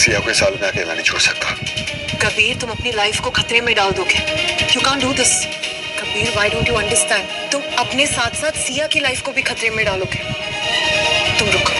सिया को इस साल में अकेला नहीं छोड़ सकता। कबीर, तुम अपनी लाइफ को खतरे में डाल दोगे। You can't do this. Kabir, why don't you understand? तुम अपने साथ साथ सिया की लाइफ को भी खतरे में डालोगे। तुम रुको।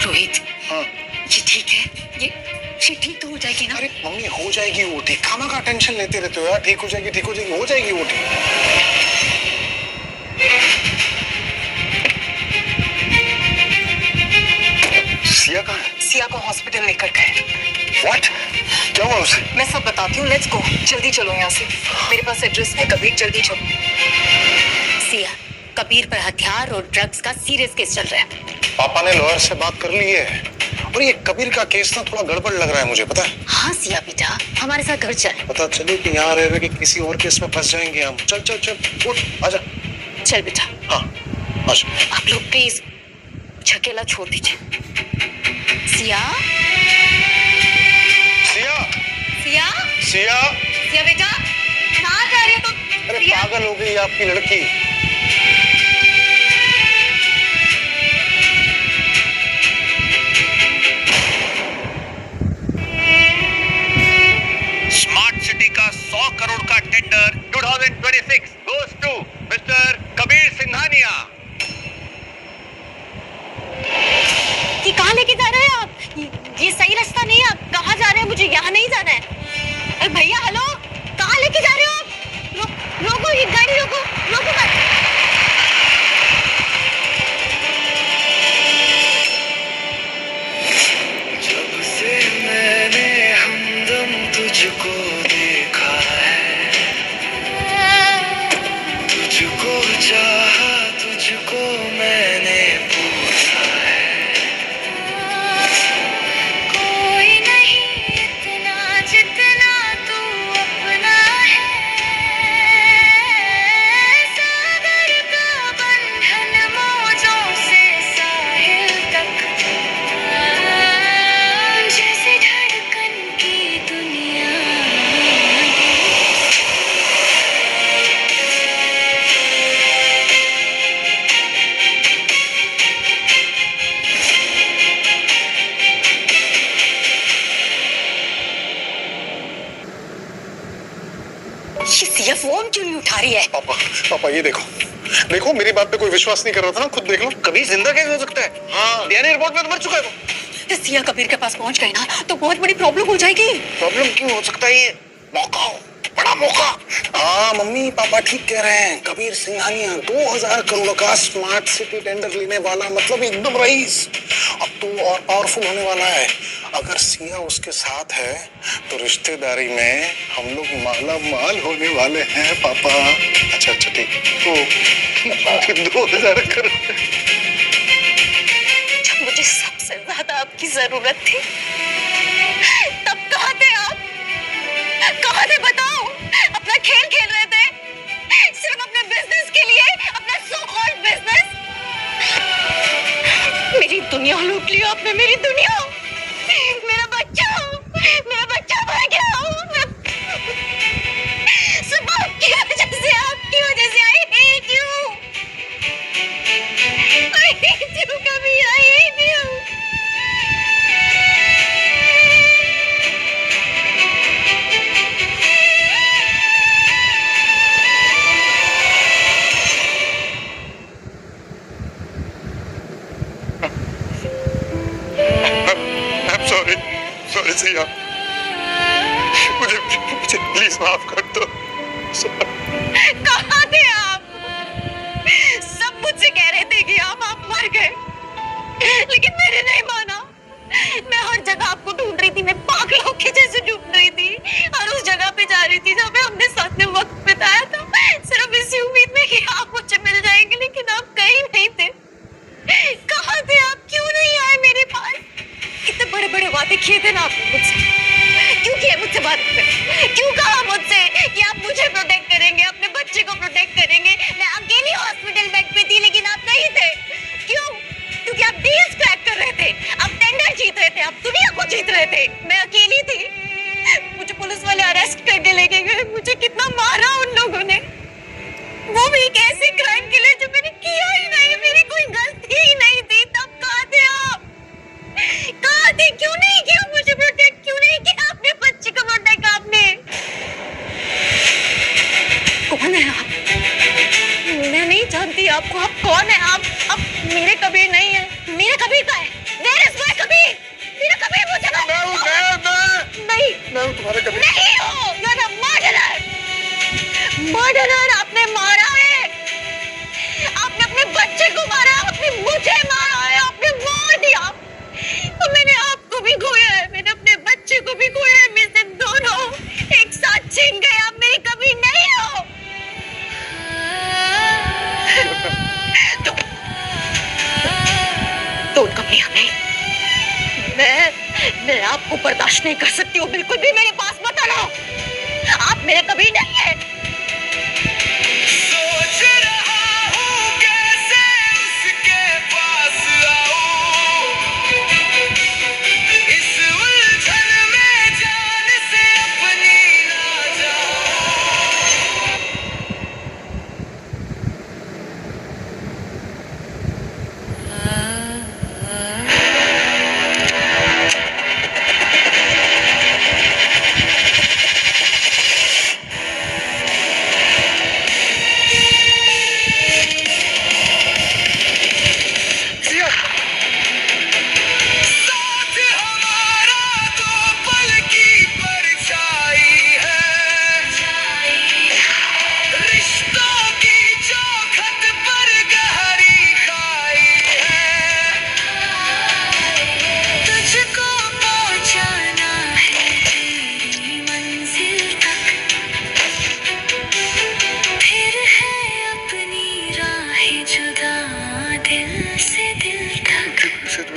रोहित, हाँ ये ठीक है? ये ठीक तो हो जाएगी ना? अरे मम्मी, हो जाएगी वो ठीक। खाना का टेंशन लेते रहते हो यार। ठीक हो जाएगी, ठीक हो जाएगी, हो जाएगी वो ठीक। सिया कहाँ है? सिया को हॉस्पिटल लेकर गए। What? क्या हुआ उसे? मैं सब बताती हूँ। लेट्स गो, जल्दी चलो यहाँ से। मेरे पास एड्रेस है। कबीर, जल्दी चलो। सिया, कबीर पर हथियार और ड्रग्स का सीरियस केस चल रहा है। पापा ने लॉयर से बात कर ली है और ये कबीर का केस ना थोड़ा गड़बड़ लग रहा है मुझे, पता है? हाँ सिया बेटा, हमारे साथ घर चल। पता चले कि यहाँ रह रहे कि किसी और केस में फंस जाएंगे हम। चल चल चल, उठ, आजा। चल बेटा। हाँ, आजा। आप लोग प्लीज अकेला छोड़ दीजिए। सिया, सिया, सिया, सिया। सिया बेटा, कहाँ जा रही हो तुम? अरे सिया? पागल हो गई आपकी लड़की। स्मार्ट सिटी का 100 करोड़ का tender 2026 goes to mister Kabir Singhania. कि कहाँ लेके जा रहे हैं आप? ये सही रास्ता नहीं है। आप कहाँ जा रहे हैं? मुझे यहाँ नहीं जाना है। अरे भैया, हेलो, कहाँ लेके जा रहे हो आप? रोको ये गाड़ी, रोको, रोको मत। जब से मैंने हमदम तुझको देखा है, तुझको चाहा, तुझको मैंने पूछा है। कोई नहीं इतना जितना तू अपना है। सागर का बंधन मौजों से साहिल तक, जैसे धड़कन की दुनिया। ये सिया फोन क्यों नहीं उठा रही है? पापा, पापा ये देखो, देखो मेरी बात पे कोई विश्वास नहीं कर रहा था ना, खुद देख लो। कबीर जिंदा कैसे हो सकता है? हाँ, डीएनए रिपोर्ट में तो मर चुका है वो। सिया कबीर के पास पहुंच गए ना तो बहुत बड़ी प्रॉब्लम हो जाएगी। प्रॉब्लम क्यों हो सकता है? ये मौका हो, बड़ा मौका। हाँ मम्मी पापा ठीक कह रहे हैं। कबीर सिंघानिया 2000 करोड़ का स्मार्ट सिटी टेंडर लेने वाला, मतलब एकदम रईस। अब तो और पावरफुल होने वाला है। अगर सिया उसके साथ है तो रिश्तेदारी में हम लोग माला माल होने वाले हैं पापा। अच्छा अच्छा ठीक है। 2000 करोड़। जब मुझे सबसे ज्यादा आपकी जरूरत थी तब कहाँ थे आप? कहाँ थे बताओ? अपना खेल खेल रहे थे सिर्फ अपने बिजनेस के लिए, अपना सो कॉल्ड बिजनेस। मेरी दुनिया लूट लिया आपने, मेरी दुनिया। मेरा बच्चा मर गया। सब आपकी वजह से I hate you Kabir, I hate you। I'm sorry, sorry Siya. मुझे प्लीज माफ कर दो। कहाँ थे आप? सब मुझसे कह रहे थे कि आप मर गए, लेकिन मैंने नहीं माना। मैं हर जगह आपको ढूंढ रही थी, मैं पागलों की जैसे ढूंढ रही थी। और उस जगह पे जा रही थी जहाँ पे हमने साथ में वक्त बिताया था, सिर्फ इसी उम्मीद में कि आप मुझसे मिल जाएंगे, लेकिन आप कहीं नहीं थे। कहाँ थे आप? क्यों नहीं आए मेरे पास? कितने बड़े बड़े वादे किए थे ना आपने मुझसे। क्यों किए मुझसे वादे? क्यों कहा मुझसे कि आप मुझे प्रोटेक्ट करेंगे, अपने बच्चे को प्रोटेक्ट करेंगे? मैं अकेली हॉस्पिटल बेड पे थी, लेकिन आप नहीं थे। क्यों? क्योंकि आप डील्स क्रैक कर रहे थे, आप टेंडर जीत रहे थे, आप दुनिया को जीत रहे थे। मैं अकेली थी। मुझे पुलिस वाले अरेस्ट कर गए, लेके गए, मुझे कितना मारा उन लोगों ने, वो भी एक ऐसे क्राइम के लिए जो मैंने किया ही नहीं, मेरी कोई गलती ही नहीं थी। तब कहाँ थे आप? कहाँ थे? क्यों नहीं किया मुझे प्रोटेक्ट? क्यों नहीं किया अपने बच्चे को प्रोटेक्ट आपने? कौन है आप? मैं नहीं जानती आपको, आप कौन है? आप मेरे कबीर नहीं है। मेरा कबीर का है? Where is my Kabir? मेरा कबीर मुझे नहीं, मैं तुम्हारे कबीर नहीं हो। You're a murderer. मर्डरर, आपने मारा है, आपने अपने बच्चे को मारा, आपने मुझे मारा है, आपने मार दिया। तो मैंने आपको भी खोया है, मैंने अपने बच्चे को भी खोया है, मैं से दोनों एक साथ छिन गए। आप मेरी कभी नहीं हो। तो कभी नहीं, मैं आपको बर्दाश्त नहीं कर सकती हूँ, बिल्कुल भी मेरे पास मत आना। आप मेरे कभी नहीं है।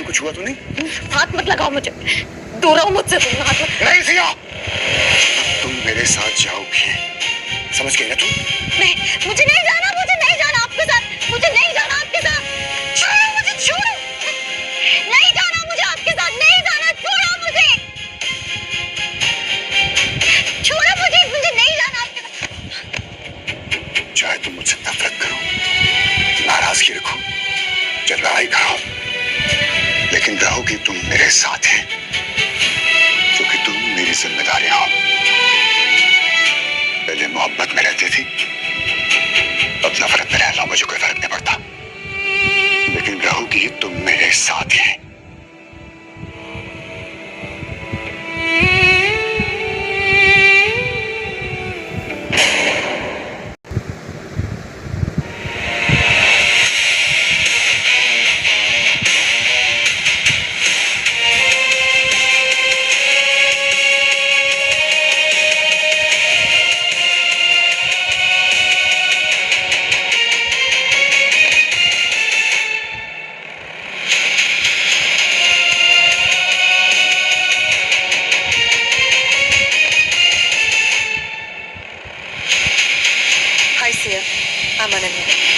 कुछ हुआ तो नहीं? हाथ मत लगाओ मुझे, दूर रहो मुझसे। तुम हाथ मत। नहीं सिया, तुम मेरे साथ जाओगी, समझ गई ना तुम? नहीं, मुझे नहीं जाना, मुझे नहीं जाना आपके साथ, मुझे नहीं जाना आपके साथ। छोड़ो मुझे, छोड़ो, नहीं जाना मुझे आपके साथ, नहीं जाना, छोड़ो मुझे, छोड़ो मुझे, मुझे नहीं जाना आपके साथ। चाहे तुम मुझसे नफरत करो, नाराजगी रखो, चाहे लड़ाई करो, लेकिन रहोगी तुम मेरे साथ हैं, क्योंकि तुम मेरी जिम्मेदारी हो। पहले मोहब्बत में रहती थी, अब नफरत में रह लो, मुझे कोई फर्क नहीं पड़ता, लेकिन रहोगी तुम मेरे साथ हैं।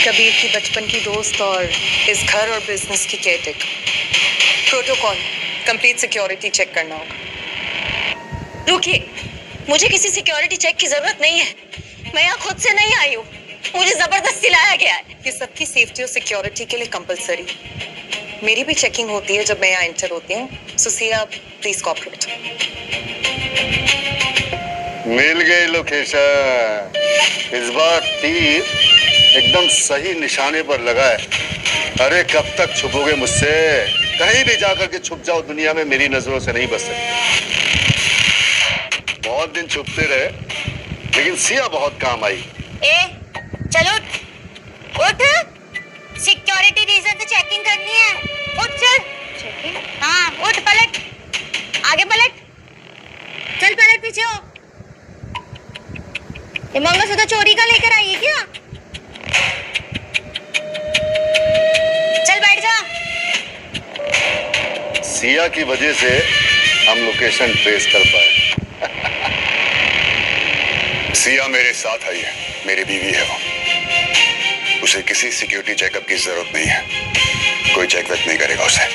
कबीर की बचपन की दोस्त और इस घर और बिजनेस की caretaker. Protocol, complete security check करना होगा। रुकिए, मुझे किसी सिक्योरिटी चेक की जरूरत नहीं है, मैं यहाँ खुद से नहीं आई हूँ, मुझे जबरदस्ती लाया गया है। ये सबकी सेफ्टी और सिक्योरिटी के लिए कंपलसरी। मेरी भी चेकिंग होती है जब मैं यहाँ एंटर होती हूँ। सो सिया, प्लीज कोऑपरेट। मिल गई लोकेशन। इस बार तीर एकदम सही निशाने पर लगा है। अरे कब तक छुपोगे मुझसे? कहीं भी जाकर के छुप जाओ, दुनिया में मेरी नजरों से नहीं बच सकते। बहुत दिन छुपते रहे, लेकिन सिया बहुत काम आई। चलो उठ, सिक्योरिटी रीजन से चेकिंग करनी है। उठ चल। चेकिंग? हाँ उठ, पलट, आगे पलट, चल पलट, पीछे हो। ये मंगलसूत्र चोरी का लेकर आई है क्या? चल बैठ जा। सिया की वजह से हम लोकेशन ट्रेस कर पाए। सिया मेरे साथ आई है, मेरी बीवी है वो। उसे किसी सिक्योरिटी चेकअप की जरूरत नहीं है, कोई चेक वेक नहीं करेगा उसे।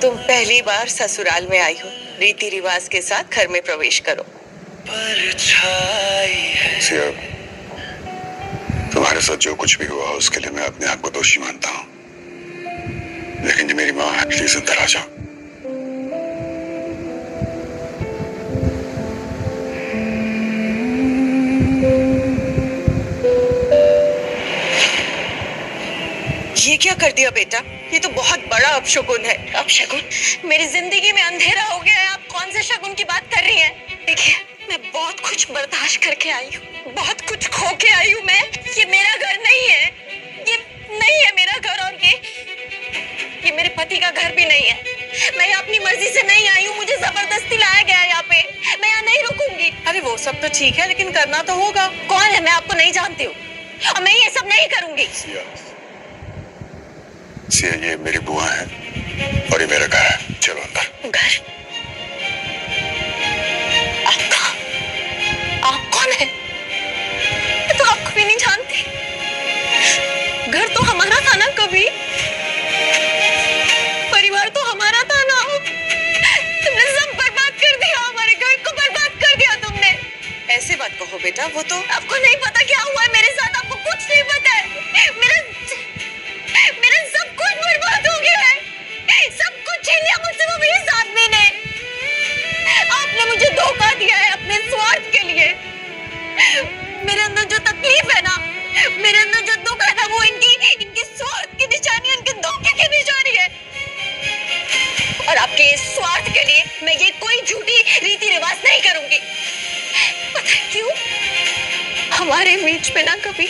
तुम पहली बार ससुराल में आई हो, रीति रिवाज के साथ घर में प्रवेश करो। सिया, तुम्हारे साथ जो कुछ भी हुआ उसके लिए मैं अपने आप को दोषी मानता हूँ, लेकिन ये मेरी माँ है, प्लीज अंदर आ जाओ। ये क्या कर दिया बेटा? ये तो बहुत बड़ा अपशगुन है। अपशगुन? मेरी जिंदगी में अंधेरा हो गया है। आप कौन से शगुन की बात कर रही हैं? देखिए, मैं बहुत कुछ बर्दाश्त करके आई हूँ, बहुत कुछ खो के आई हूँ मैं। ये मेरा घर नहीं है, ये नहीं है मेरा घर, और ये मेरे पति का घर भी नहीं है। मैं यहाँ अपनी मर्जी से नहीं आई हूँ, मुझे जबरदस्ती लाया गया है यहाँ पे। मैं यहाँ नहीं रुकूंगी। अरे वो सब तो ठीक है, लेकिन करना तो होगा। कौन है? मैं आपको नहीं जानती हूँ और मैं ये सब नहीं करूंगी। सिया, ये मेरी बुआ है और ये मेरा घर है। चलो अंदर। घर? आपका? आप कौन है? मैं तो आपको भी नहीं जानती। घर तो हमारा था ना कभी, परिवार तो हमारा था ना। तुमने सब बर्बाद कर दिया, हमारे घर को बर्बाद कर दिया तुमने। ऐसे बात कहो बेटा, वो तो आपको नहीं पता क्या हुआ है मेरे साथ, आपको कुछ नहीं पता है। मेरा सब कुछ बर्बाद हो गया है, सब कुछ छीन लिया मुझसे वो मेरे आदमी ने। आपने मुझे धोखा दिया है अपने स्वार्थ के लिए। मेरे अंदर जो तकलीफ है ना, मेरे अंदर जो दुख है ना, वो इनके स्वार्थ की निशानी, इनके धोखे की निशानी है। और आपके इस स्वार्थ के लिए मैं ये कोई झूठी रीति रिवाज नहीं करूंगी। पता है क्यों? हमारे बीच में ना कभी